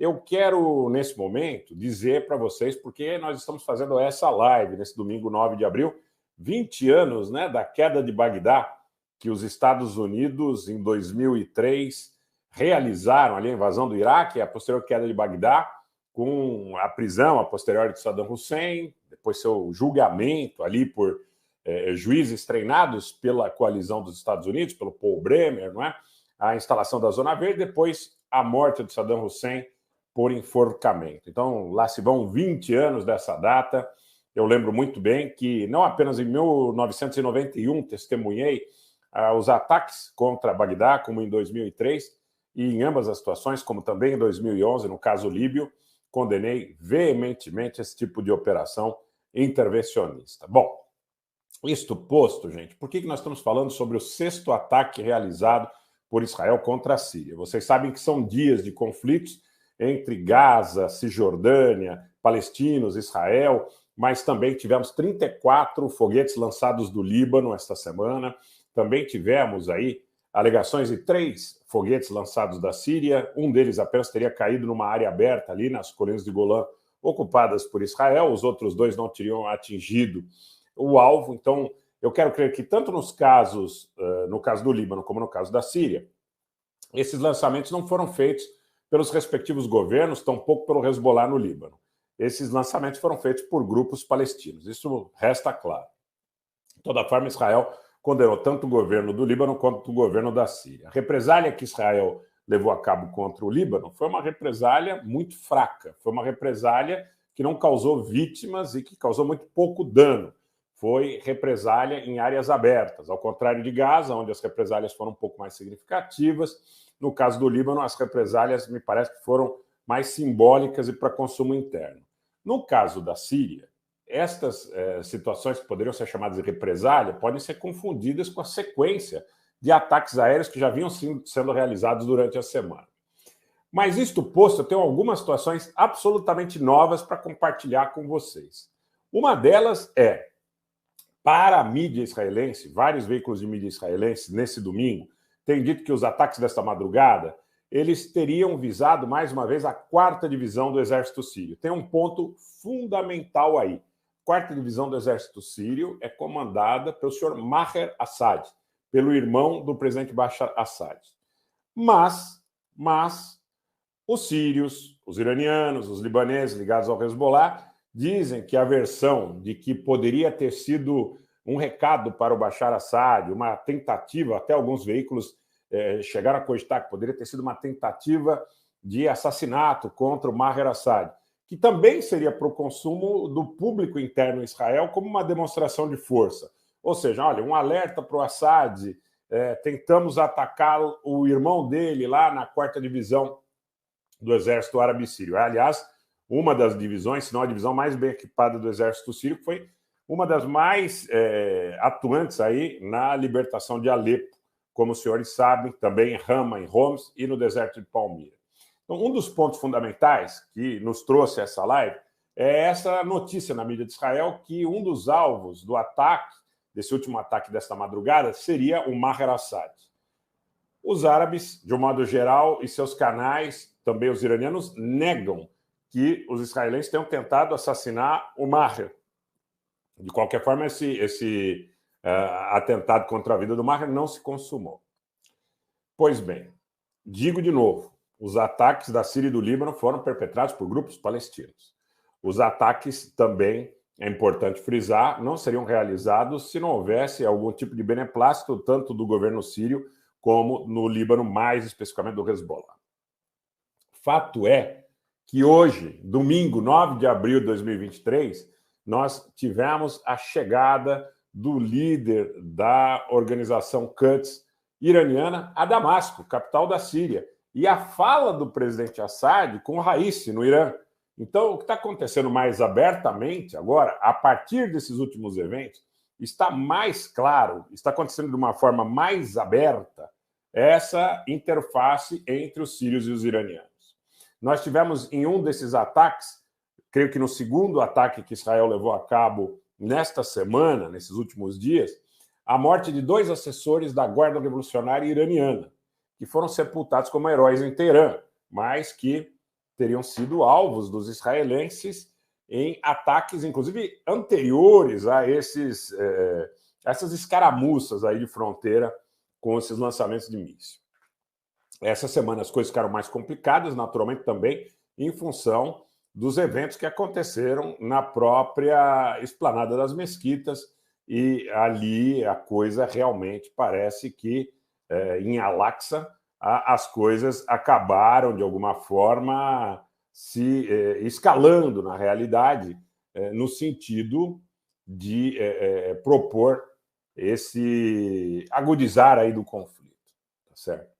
Eu quero, nesse momento, dizer para vocês porque nós estamos fazendo essa live nesse domingo 9 de abril, 20 anos, né, da queda de Bagdá, que os Estados Unidos, em 2003, realizaram ali a invasão do Iraque, a posterior queda de Bagdá, com a prisão a posteriori de Saddam Hussein, depois seu julgamento ali por juízes treinados pela coalizão dos Estados Unidos, pelo Paul Bremer, não é? A instalação da Zona Verde, depois a morte de Saddam Hussein por enforcamento. Então, lá se vão 20 anos dessa data. Eu lembro muito bem que, não apenas em 1991, testemunhei os ataques contra Bagdá, como em 2003, e em ambas as situações, como também em 2011, no caso líbio, condenei veementemente esse tipo de operação intervencionista. Bom, isto posto, gente, por que nós estamos falando sobre o 6º ataque realizado por Israel contra a Síria? Vocês sabem que são dias de conflitos entre Gaza, Cisjordânia, palestinos, Israel, mas também tivemos 34 foguetes lançados do Líbano esta semana. Também tivemos aí alegações de 3 foguetes lançados da Síria. Um deles apenas teria caído numa área aberta ali nas colinas de Golã, ocupadas por Israel. Os outros 2 não teriam atingido o alvo. Então, eu quero crer que tanto nos casos, no caso do Líbano como no caso da Síria, esses lançamentos não foram feitos pelos respectivos governos, tampouco pelo Hezbollah no Líbano. Esses lançamentos foram feitos por grupos palestinos. Isso resta claro. De toda forma, Israel condenou tanto o governo do Líbano quanto o governo da Síria. A represália que Israel levou a cabo contra o Líbano foi uma represália muito fraca. Foi uma represália que não causou vítimas e que causou muito pouco dano. Foi represália em áreas abertas, ao contrário de Gaza, onde as represálias foram um pouco mais significativas. No caso do Líbano, as represálias me parece que foram mais simbólicas e para consumo interno. No caso da Síria, estas situações que poderiam ser chamadas de represália podem ser confundidas com a sequência de ataques aéreos que já vinham sendo realizados durante a semana. Mas isto posto, eu tenho algumas situações absolutamente novas para compartilhar com vocês. Uma delas é, para a mídia israelense, vários veículos de mídia israelense nesse domingo têm dito que os ataques desta madrugada eles teriam visado, mais uma vez, a 4ª divisão do exército sírio. Tem um ponto fundamental aí. A 4ª divisão do exército sírio é comandada pelo senhor Maher Assad, pelo irmão do presidente Bashar Assad. Mas os sírios, os iranianos, os libaneses ligados ao Hezbollah dizem que a versão de que poderia ter sido um recado para o Bashar Assad, uma tentativa, até alguns veículos chegaram a cogitar que poderia ter sido uma tentativa de assassinato contra o Maher Assad, que também seria para o consumo do público interno em Israel como uma demonstração de força. Ou seja, olha, um alerta para o Assad, tentamos atacar o irmão dele lá na 4ª divisão do exército árabe sírio. Aliás, uma das divisões, se não a divisão mais bem equipada do exército sírio, que foi uma das mais atuantes aí na libertação de Alepo, como os senhores sabem, também em Rama, em Homs e no deserto de Palmira. Então, um dos pontos fundamentais que nos trouxe essa live é essa notícia na mídia de Israel que um dos alvos do ataque, desse último ataque desta madrugada, seria o Maher Assad. Os árabes, de um modo geral, e seus canais, também os iranianos, negam que os israelenses tenham tentado assassinar o Maher. De qualquer forma, esse atentado contra a vida do Maher não se consumou. Pois bem, digo de novo, os ataques da Síria e do Líbano foram perpetrados por grupos palestinos. Os ataques também, é importante frisar, não seriam realizados se não houvesse algum tipo de beneplácito, tanto do governo sírio como no Líbano, mais especificamente do Hezbollah. Fato é que hoje, domingo, 9 de abril de 2023, nós tivemos a chegada do líder da organização Quds iraniana a Damasco, capital da Síria, e a fala do presidente Assad com Raisi, no Irã. Então, o que está acontecendo mais abertamente agora, a partir desses últimos eventos, está mais claro, está acontecendo de uma forma mais aberta, essa interface entre os sírios e os iranianos. Nós tivemos em um desses ataques, creio que no 2º ataque que Israel levou a cabo nesta semana, nesses últimos dias, a morte de 2 assessores da Guarda Revolucionária iraniana, que foram sepultados como heróis em Teherã, mas que teriam sido alvos dos israelenses em ataques, inclusive, anteriores a essas escaramuças aí de fronteira com esses lançamentos de míssil. Essa semana as coisas ficaram mais complicadas, naturalmente também em função dos eventos que aconteceram na própria Esplanada das Mesquitas, e ali a coisa realmente parece que, em Al-Aqsa, as coisas acabaram, de alguma forma, se escalando na realidade, no sentido de propor esse agudizar aí do conflito, tá certo?